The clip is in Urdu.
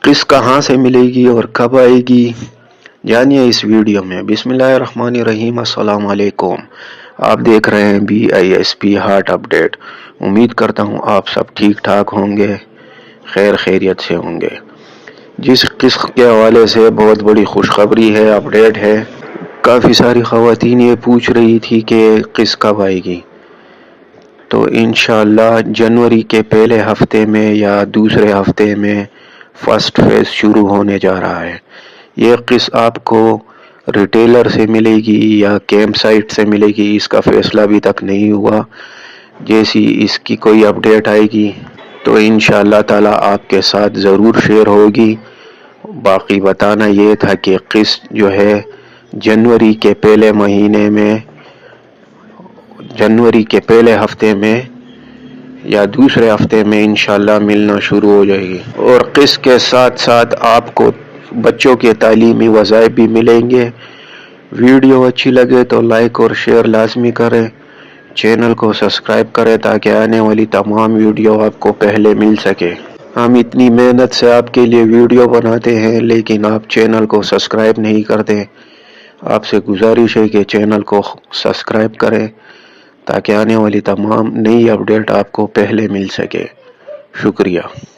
قسط کہاں سے ملے گی اور کب آئے گی، جانیے اس ویڈیو میں۔ بسم اللہ الرحمن الرحیم۔ السلام علیکم، آپ دیکھ رہے ہیں BISP ہارٹ اپڈیٹ۔ امید کرتا ہوں آپ سب ٹھیک ٹھاک ہوں گے، خیر خیریت سے ہوں گے۔ جس قسط کے حوالے سے بہت بڑی خوشخبری ہے، اپڈیٹ ہے۔ کافی ساری خواتین یہ پوچھ رہی تھی کہ قسط کب آئے گی، تو انشاءاللہ جنوری کے پہلے ہفتے میں یا دوسرے ہفتے میں فرسٹ فیز شروع ہونے جا رہا ہے۔ یہ قسط آپ کو ریٹیلر سے ملے گی یا کیمپ سائٹ سے ملے گی، اس کا فیصلہ ابھی تک نہیں ہوا۔ جیسی اس کی کوئی اپڈیٹ آئے گی تو انشاءاللہ تعالی آپ کے ساتھ ضرور شیئر ہوگی۔ باقی بتانا یہ تھا کہ قسط جو ہے جنوری کے پہلے مہینے میں، جنوری کے پہلے ہفتے میں یا دوسرے ہفتے میں انشاءاللہ ملنا شروع ہو جائے گی۔ اور قسط کے ساتھ ساتھ آپ کو بچوں کے تعلیمی وظائف بھی ملیں گے۔ ویڈیو اچھی لگے تو لائک اور شیئر لازمی کریں، چینل کو سبسکرائب کریں تاکہ آنے والی تمام ویڈیو آپ کو پہلے مل سکے۔ ہم اتنی محنت سے آپ کے لیے ویڈیو بناتے ہیں لیکن آپ چینل کو سبسکرائب نہیں کرتے۔ آپ سے گزارش ہے کہ چینل کو سبسکرائب کریں تاکہ آنے والی تمام نئی اپڈیٹ آپ کو پہلے مل سکے۔ شکریہ۔